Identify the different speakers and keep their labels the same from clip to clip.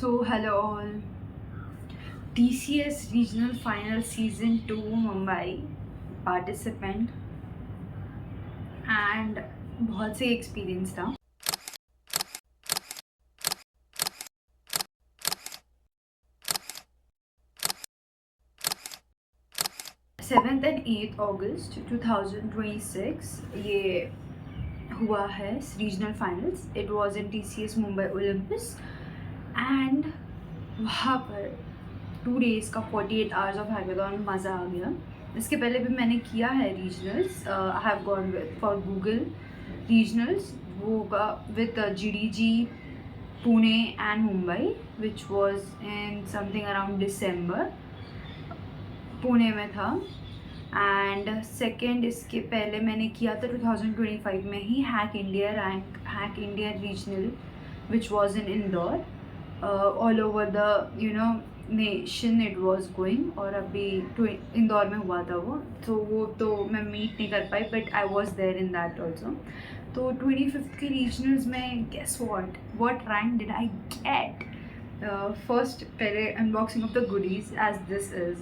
Speaker 1: So, hello all. TCS Regional Final Season 2 Mumbai participant and बहुत से experience था. 7th and 8th August 2026 ये हुआ है regional finals. It was in TCS Mumbai Olympus and वहाँ पर 2 days का 48 hours ऑफ हैकाथॉन. मज़ा आ गया. इसके पहले भी मैंने किया है regionals. I have gone with for Google regionals. वो होगा with GDG Pune and Mumbai which was in something around December. Pune में था. एंड सेकेंड इसके पहले मैंने किया था 2025 में ही hack India regional which was in Indore. All over the nation it was going. और अभी इंदौर में हुआ था वो तो मैं मीट नहीं कर पाई but I was there in that also. तो 25th के रीजनल्स में guess what rank did I get. First पहले unboxing of the goodies as this is.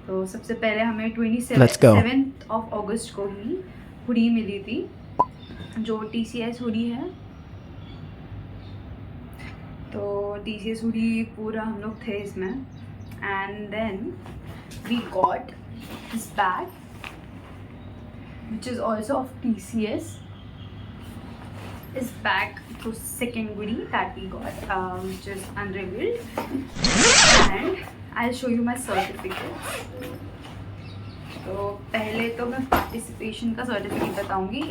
Speaker 1: तो सबसे पहले हमें 27th ऑफ अगस्त को ही हुडी मिली थी जो TCS हुडी है. तो TCS हुडी पूरा हम लोग थे इसमें. And then we got this bag which is also of TCS. इस बैग तो second goodie that we got which is unrevealed. And I'll show you my certificate. तो पहले तो मैं पार्टिसिपेशन का सर्टिफिकेट बताऊंगी.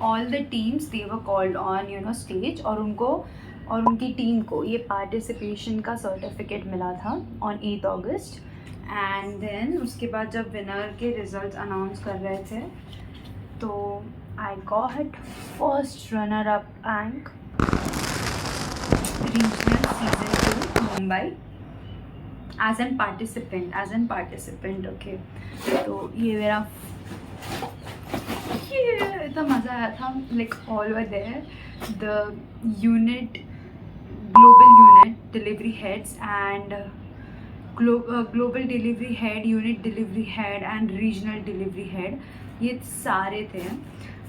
Speaker 1: All the teams they were called on stage और उनकी टीम को ये पार्टिसिपेशन का सर्टिफिकेट मिला था on 8th August. And then उसके बाद जब विनर के रिजल्ट अनाउंस कर रहे थे तो I got first runner up rank regional season 2 Mumbai as an participant. Okay. तो ये मेरा इतना मज़ा आया था. Like all were there the unit global unit delivery heads and global delivery head, unit delivery head and regional delivery head. ये सारे थे.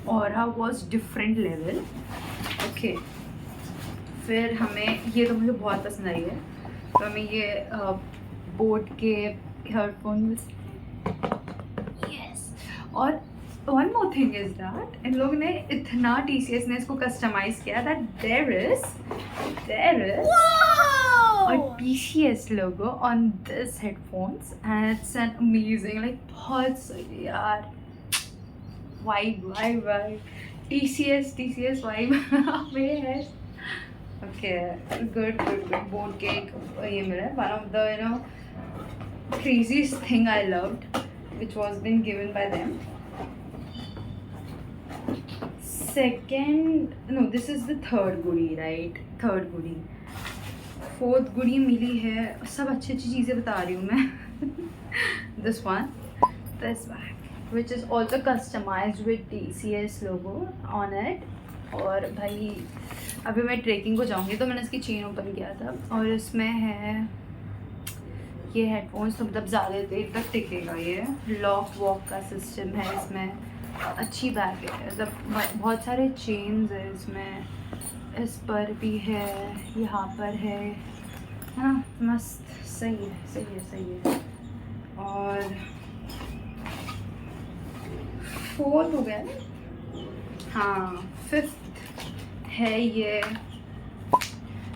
Speaker 1: और वॉज डिफरेंट लेवल. ओके. फिर हमें ये तो मुझे बहुत पसंद आई है. तो हमें ये बोट के हेडफोन्स. यस. और one more thing is that इन लोग ने इतना TCS ने इसको कस्टमाइज किया that there is a TCS logo on this headphones and it's an amazing like बहुत सही यार. vibe TCS vibe में है. Okay, good. Boat cake ये मिला. One of the craziest thing I loved, which was been given by them. Second, no, this is the third goodie, right? Third goodie. Fourth goodie मिली है. सब अच्छी चीज़ें बता रही हूँ मैं. This one, which is also customized with TCS logo on it. और भाई अभी मैं ट्रेकिंग को जाऊँगी तो मैंने इसकी चेन ओपन किया था और इसमें है ये हेडफोन्स. तो मतलब ज़्यादा देर तक टिकेगा. ये लॉक वॉक का सिस्टम है इसमें. अच्छी बैग है. मतलब बहुत सारे चेन्स है इसमें. इस पर भी है, यहाँ पर है ना. मस्त. सही है. और फोर्थ हो गया. हाँ, फिफ्थ है ये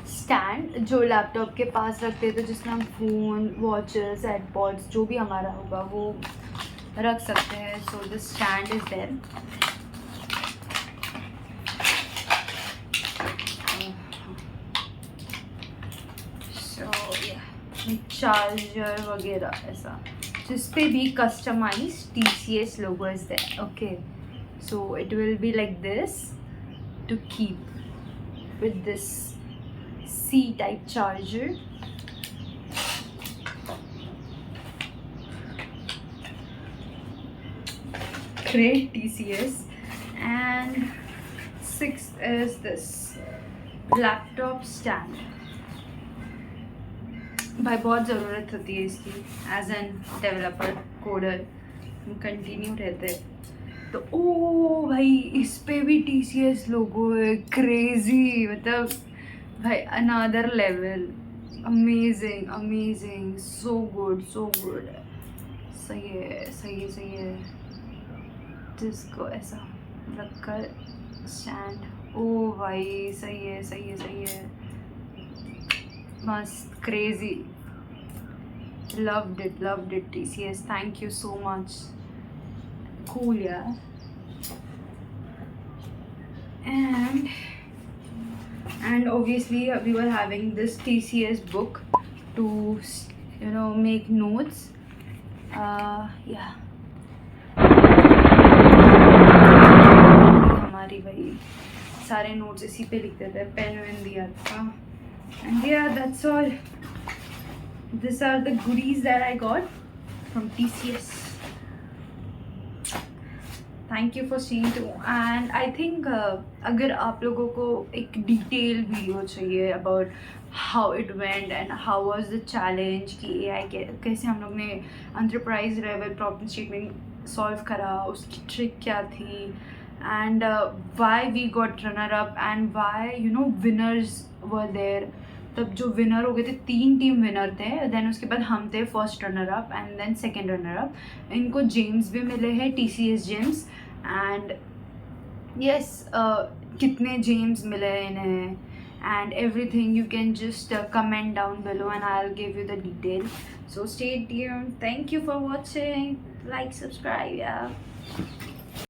Speaker 1: स्टैंड जो लैपटॉप के पास रखते थे जिसमें हम फ़ोन, वॉचेस, एयरपॉड्स जो भी हमारा होगा वो रख सकते हैं. So this stand is there. So charger वगैरह ऐसा जिस पे भी customise TCS logo is there. Okay. So it will be like this to keep with this C-type charger. Great TCS. And sixth is this laptop stand. भाई बहुत ज़रूरत होती है इसकी एज एन डेवलपर कोडर, हम कंटिन्यू रहते हैं। तो ओ भाई इस पे भी TCS लोगो है, क्रेजी, मतलब भाई another level, amazing amazing, so good so good. सही है सही है सही है। जिसको ऐसा रखकर स्टैंड, ओ भाई सही है सही है सही है, मस्त, crazy, loved it TCS, thank you so much, cool yeah। and obviously we were having this TCS book to make notes, yeah। हमारी भाई सारे नोट्स इसी पे लिखते थे, पेन वेन दिया था। and yeah, that's all, these are the goodies that I got from TCS। Thank you for seeing too. And I think अगर आप लोगों को एक डिटेल वीडियो चाहिए about how it went and how was the challenge कि AI कैसे हम लोग ने enterprise level problem statement solve करा, उसकी ट्रिक क्या थी, and why we got runner up and why winners were there. तब जो विनर हो गए थे, 3 टीम विनर थे, देन उसके बाद हम थे first runner up and then second runner up. इनको जेम्स भी मिले हैं, TCS जेम्स। एंड यस, कितने जेम्स मिले हैं इन्हें and everything you can just comment down below and I will give you the detail. So stay tuned, thank you for watching, like subscribe, या।